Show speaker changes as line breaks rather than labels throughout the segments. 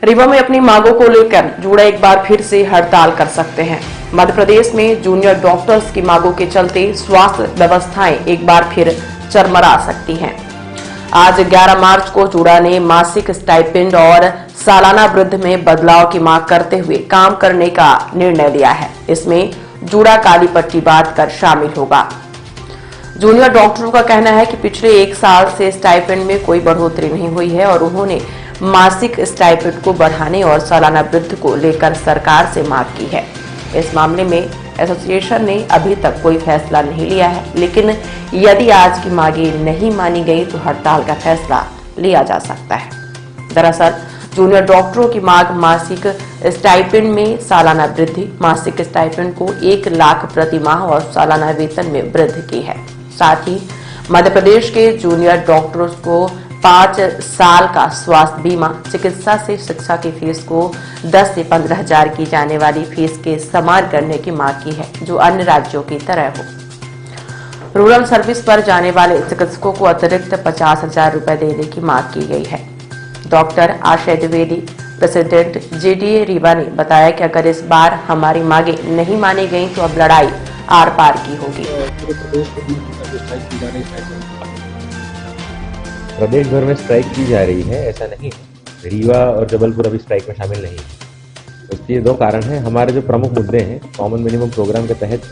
रीवा में अपनी मांगों को लेकर जूड़ा एक बार फिर से हड़ताल कर सकते हैं। मध्य प्रदेश में जूनियर डॉक्टर्स की मांगों के चलते स्वास्थ्य व्यवस्थाएं एक बार फिर चरमरा सकती हैं। आज 11 मार्च को जूड़ा ने मासिक स्टाइपेंड और सालाना वृद्धि में बदलाव की मांग करते हुए काम करने का निर्णय लिया है। इसमें जूड़ा काली पट्टी बांधकर शामिल होगा। जूनियर डॉक्टरों का कहना है कि पिछले 1 साल से स्टाइपेंड में कोई बढ़ोतरी नहीं हुई है और उन्होंने मासिक स्टाइपेंड को बढ़ाने और सालाना वृद्धि को लेकर सरकार से मांग की है। इस मामले में एसोसिएशन ने अभी तक कोई फैसला नहीं लिया है, लेकिन यदि आज की मांगें नहीं मानी गई तो हड़ताल का फैसला लिया जा सकता है। दरअसल जूनियर डॉक्टरों की मांग मासिक स्टाइपेंड में सालाना वृद्धि, मासिक स्टाइपेंड को 1 लाख प्रति माह और सालाना वेतन में वृद्धि की है। साथ ही मध्य प्रदेश के जूनियर डॉक्टरों को 5 साल का स्वास्थ्य बीमा, चिकित्सा से शिक्षा की फीस को 10 से 15 हजार की जाने वाली फीस के समान करने की मांग की है, जो अन्य राज्यों की तरह हो। रूरल सर्विस पर जाने वाले चिकित्सकों को अतिरिक्त 50,000 रुपए देने की मांग की गई है। डॉक्टर आशय द्विवेदी, प्रेसिडेंट जेडीए रीवा ने बताया कि अगर इस बार हमारी मांगे नहीं मानी गई तो अब लड़ाई आर पार की होगी।
प्रदेश भर में स्ट्राइक की जा रही है, ऐसा नहीं है। रीवा और जबलपुर अभी स्ट्राइक में शामिल नहीं है। उसके 2 कारण हैं। हमारे जो प्रमुख मुद्दे हैं, कॉमन मिनिमम प्रोग्राम के तहत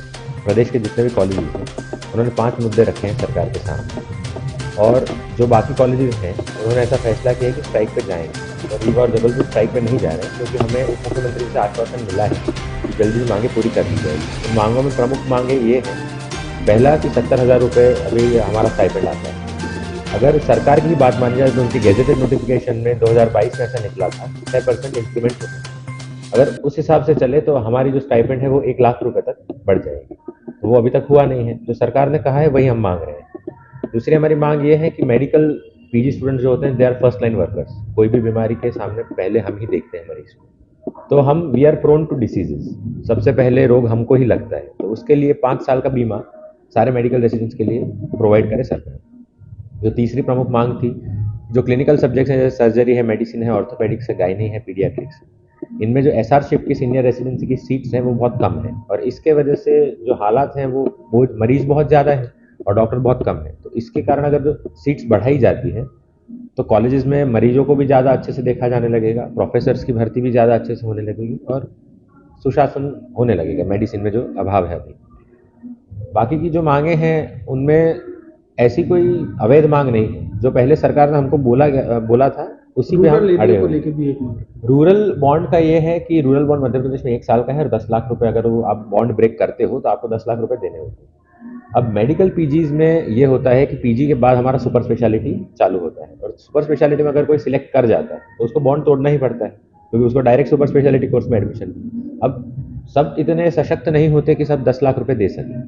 प्रदेश के जितने भी कॉलेज हैं उन्होंने 5 मुद्दे रखे हैं सरकार के सामने, और जो बाकी कॉलेजेस हैं उन्होंने ऐसा फैसला किया कि स्ट्राइक पे जाएंगे। तो रीवा और जबलपुर स्ट्राइक पे नहीं जा रहे हैं, क्योंकि हमें उप मुख्यमंत्री से आश्वासन मिला है कि जल्दी मांगे पूरी कर दी जाएगी। तो मांगों में प्रमुख मांगे ये हैं, पहला कि 70,000 रुपये अभी हमारा स्टाइपेंड आता है। अगर सरकार की बात मानी जाए तो उनकी गेजेटेड नोटिफिकेशन में 2022 में ऐसा निकला था 6% इंक्रीमेंट होगा। अगर उस हिसाब से चले तो हमारी जो स्टाइपेंड है वो 1 लाख रुपए तक बढ़ जाएगी। तो वो अभी तक हुआ नहीं है। जो सरकार ने कहा है वही हम मांग रहे हैं। दूसरी हमारी मांग ये है कि मेडिकल पीजी स्टूडेंट जो होते हैं, they are first line workers. कोई भी बीमारी के सामने पहले हम ही देखते हैं मरीज को। तो हम we are prone to diseases, सबसे पहले रोग हमको ही लगता है। तो उसके लिए 5 साल का बीमा सारे मेडिकल रेसिडेंट्स के लिए प्रोवाइड करे सरकार। जो तीसरी प्रमुख मांग थी, जो क्लिनिकल सब्जेक्ट्स हैं जैसे सर्जरी है, मेडिसिन है, ऑर्थोपेडिक्स है, गायनी है, पीडियाट्रिक्स, इनमें जो एसआर-शिप की सीनियर रेसिडेंसी की सीट्स हैं वो बहुत कम है, और इसके वजह से जो हालात हैं वो मरीज बहुत ज़्यादा है और डॉक्टर बहुत कम है। तो इसके कारण अगर जो सीट्स बढ़ाई जाती है तो कॉलेजेस में मरीजों को भी ज़्यादा अच्छे से देखा जाने लगेगा, प्रोफेसर्स की भर्ती भी ज़्यादा अच्छे से होने लगेगी और सुशासन होने लगेगा मेडिसिन में जो अभाव है अभी। बाकी की जो मांगे हैं उनमें ऐसी कोई अवैध मांग नहीं है। जो पहले सरकार ने हमको बोला था उसी पे हम अड़े हुए हैं। रूरल बॉन्ड का ये है कि रूरल बॉन्ड मध्य प्रदेश में 1 साल का है और 10 लाख रुपए अगर वो आप बॉन्ड ब्रेक करते हो तो आपको 10 लाख रुपए देने होते हैं। अब मेडिकल पीजीज में ये होता है कि पीजी के बाद हमारा सुपर स्पेशलिटी चालू होता है, और सुपर स्पेशलिटी में अगर कोई सिलेक्ट कर जाता है तो उसको बॉन्ड तोड़ना ही पड़ता है, क्योंकि उसको डायरेक्ट सुपर स्पेशलिटी कोर्स में एडमिशन। अब सब इतने सशक्त नहीं होते कि सब 10 लाख रुपए दे सकें।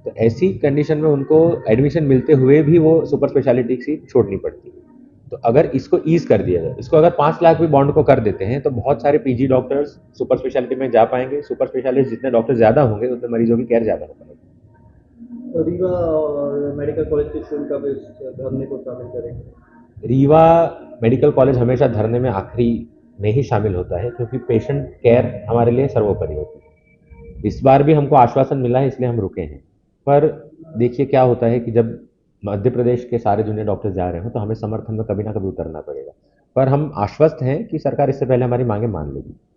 तो ऐसी कंडीशन में उनको एडमिशन मिलते हुए भी वो सुपर स्पेशलिटी की छोड़नी पड़ती है। तो अगर इसको ईज कर दिया जाए, इसको अगर 5 लाख भी बॉन्ड को कर देते हैं तो बहुत सारे पीजी डॉक्टर्स सुपर स्पेशलिटी में जा पाएंगे। सुपर स्पेशलिस्ट जितने डॉक्टर ज्यादा होंगे उतने मरीजों की केयर ज्यादा हो पाएगी।
रीवा और मेडिकल कॉलेज के स्टूडेंट कब इस धरने को शामिल करेंगे?
रीवा मेडिकल कॉलेज हमेशा धरने में आखिरी में ही शामिल होता है, क्योंकि पेशेंट केयर हमारे लिए सर्वोपरि होती है। इस बार भी हमको आश्वासन मिला है, इसलिए हम रुके हैं। पर देखिए क्या होता है कि जब मध्य प्रदेश के सारे जूनियर डॉक्टर्स जा रहे हो तो हमें समर्थन में कभी ना कभी उतरना पड़ेगा। पर हम आश्वस्त हैं कि सरकार इससे पहले हमारी मांगे मान लेगी।